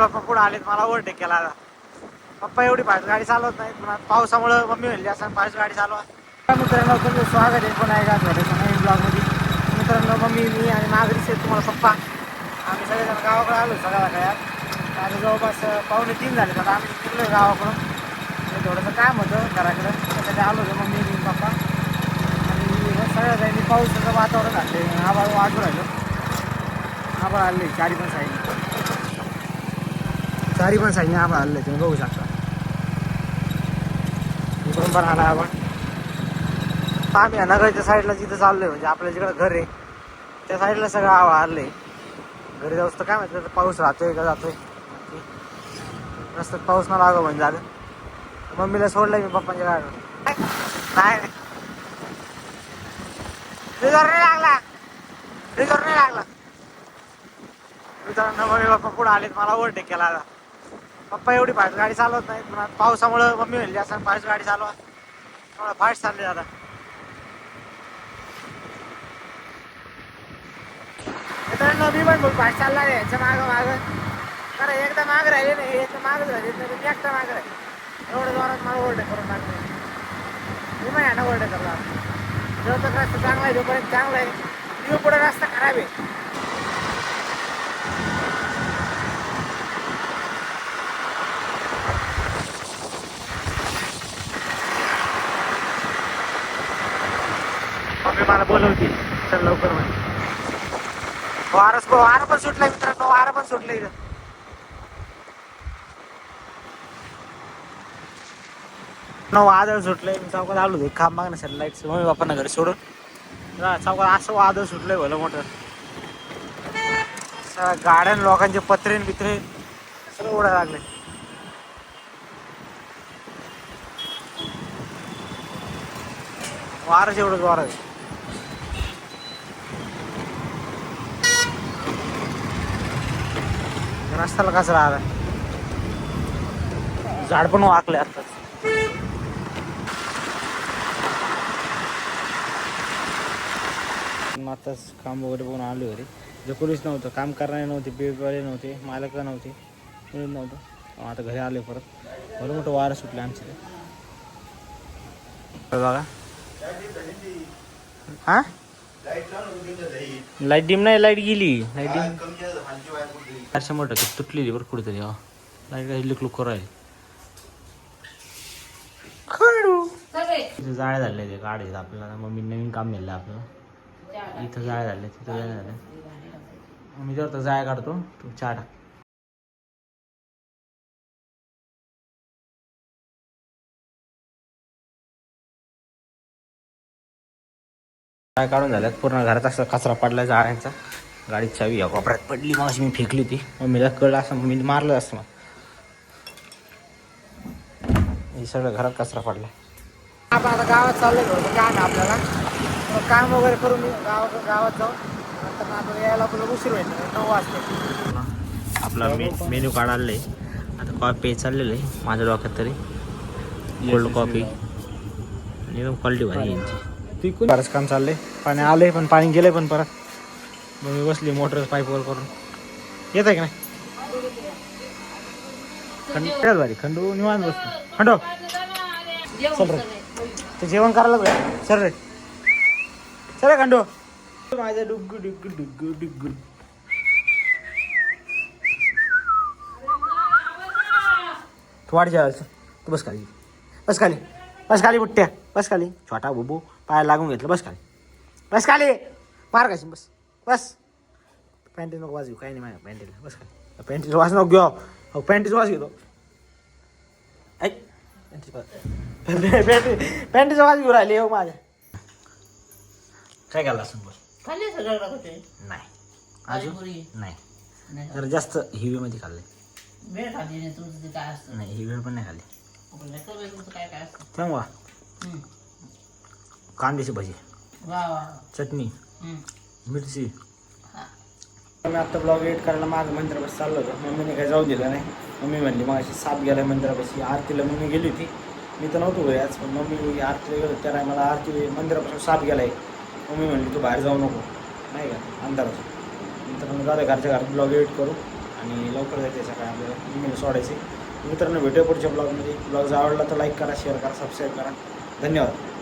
पप्पा पुढे आलेत, मला ओव्हरटेक केला. पप्पा एवढी फास्ट गाडी चालवत नाही, पण पावसामुळे मम्मी म्हणली असं फास्ट गाडी चालवा. मित्रांनो तुमचं स्वागत आहे पुन्हा एका नवीन ब्लॉगमध्ये. मित्रांनो मम्मी, मी आणि नागरिक आहे, तुम्हाला पप्पा आम्ही सगळेजण गावाकडे आलो सगळ्या काळात. आता जवळपास 2:45 झाले. आता आम्ही निघलो गावाकडून. थोडंसं काम होतं घराकडं, त्यासाठी आलो होतो मम्मी मी पप्पा. आणि सगळ्या जाईनी पावसाचं वातावरण झालं, आभाळ वाटू राहिलं. आभाळ आले चारी पण साईडने आभाळ आले, तुम्ही बघू शकता. इकडून पण आला आभाळ. आम्ही नगरच्या साईडला जिथं चाललोय, म्हणजे आपल्या जिकडं घर आहे त्या साईडला सगळं आभाळ आलंय. घरी जाऊस तर काय माहिती पाऊस राहतोय का जातोय. रस्त्यात पाऊस न लागो म्हणजे झालं. मम्मीला सोडलंय मी पप्पांच्या गाडीवर. नाही रिझॉर्ट नाही लागला. मित्रांनो मम्मी पप्पा पुढे आलेत, मला ओव्हरटेक केला. पप्पा एवढी फास्ट गाडी चालवत नाही, पण पावसामुळे मम्मी म्हणली असं फास्ट गाडी चालवा. थोडं फास्ट चालले आता. मित्रांनो मी पण बोल फास्ट चालला आहे याच्या मागं. कारण एकदा माग राहिले नाही, एकदा मागच राहिले तर मी एकटा माग राहिले. एवढं जोरात मला ओव्हरटेक करून टाकले. मी पण ह्यानं ओव्हरटेक करला. जेव्हा तक रस्ता चांगला आहे जोपर्यंत चांगला आहे, तिथं पुढे रस्ता खराब आहे. मम्मी मला बोलवती चल लवकर म्हणे. वारं पण सुटलंय मित्रांनो, वारं पण सुटलंय इथं. वादळ सुटलंय. मी चौकात आलो होतो काम मागण्यासाठी लाईटचं, मम्मी बाप्पांना घरी सोडून चौकात असं वादळ सुटलंय भलं मोठं. गाड्या लोकांचे पत्रे बित्रे सगळं उडायला लागले. वारच एवढंच वारं आहे. रस्त्याला कसं राहिला, झाड पण वाकले आताच. आताच काम वगैरे बघून आलो घरी. जे पोलीस नव्हतं, काम करणारे नव्हते, पेवाले नव्हते, मालक नव्हते, कोणीच नव्हतं. आता घरी आले परत. भलं मोठं वारं सुटलं आमच्या ते बघा. हा लाईट डिम नाही, लाईट गेली. लाईट डिम 400% तुटलेली बरं कुठेतरी. लाईट काही लुक करायला इथं जाळे झाले ते गाडी. आपल्याला मम्मी नवीन काम मिळलं आपल्याला. इथं जाळे झाले, तिथं जाळे झाले. मी जर जाळे काढतो तू चहा टाक. जाळे काढून झाल्यात पूर्ण. घरात असं कचरा पडला जाळ्यांचा. गाडीची चावी या कोपऱ्यात पडली, मग मी फेकली होती. मम्मीला कळलं असं मम्मीने मारलं असतं. मग हे सगळं घरात कचरा पडला. आपण आता गावात चाललं थोडं काम आहे आपल्याला. काम वगैरे करून गावात जाऊन नंतर आपल्याला यायला आपल्याला उशीर होईल. 9 वाजता आपला मेन्यू कार्ड आलेलं आहे. आता कॉफी चाललेलं आहे माझ्या डोक्यात तरी. कोल्ड कॉफी एकदम क्वालिटी भारी यांची. बरंच काम चाललंय. पाणी आलंय पण पाणी गेलंय पण परत. मग मी बसली मोटर पाईपवर करून. येत आहे की नाही खंड भारी. खंडू निवांत बसतो. खंडो चल रे, ते जेवण करायला पाहिजे. सर रे, सर खंडो. माझं डुग्गू डुग्गू डुग्गू डुग्गू. तू वाट जेवायचं. तू बस खाली, बस खाली, बस खाली बुट्ट्या, बस खाली. छोटा बुबू पाय लागून घेतलं. बस खाली, बस खाली. मार कशी बस, बस. पॅन्टी नको वाज घेऊ, काही नाही माझ्या पॅन्टीला. बस खाली. पॅन्टीचा वास नको घेऊ. हो पॅन्टीचा वास घेतो. ऐक पॅन्टीचा वास घेऊ राहिले हो माझ्या. काय घाला असं बस नाही अजून नाही. जरा जास्त हिवी मध्ये खाल्ले. नाही ही वेळ पण नाही खाल्ली. तेव्हा कांद्याची भजी, चटणी, मिरची. मी आत्ता ब्लॉग एडिट करायला माझं मंदिरापाशी चाललो होतो. मम्मीने काही जाऊ दिलं नाही. मम्मी म्हणली मग अशी साप गेला मंदिरापाशी. आरतीला मम्मी गेली होती. मी तर नव्हतो घरी आज, पण मम्मी आरतीला गेलो. त्या टायमाला आरती मंदिरापासून साप गेला आहे. मम्मी म्हणली तू बाहेर जाऊ नको, नाही का अंधाराचं. नंतर मग दादा घरच्या घरात ब्लॉग एडिट करू आणि लवकर जायचं सकाळी आपल्याला ईमेल सोडायचे. मित्रांनो भेटूया पुढच्या ब्लॉगमध्ये. ब्लॉग जर आवडला तर लाईक करा, शेअर करा, सबस्क्राईब करा. धन्यवाद.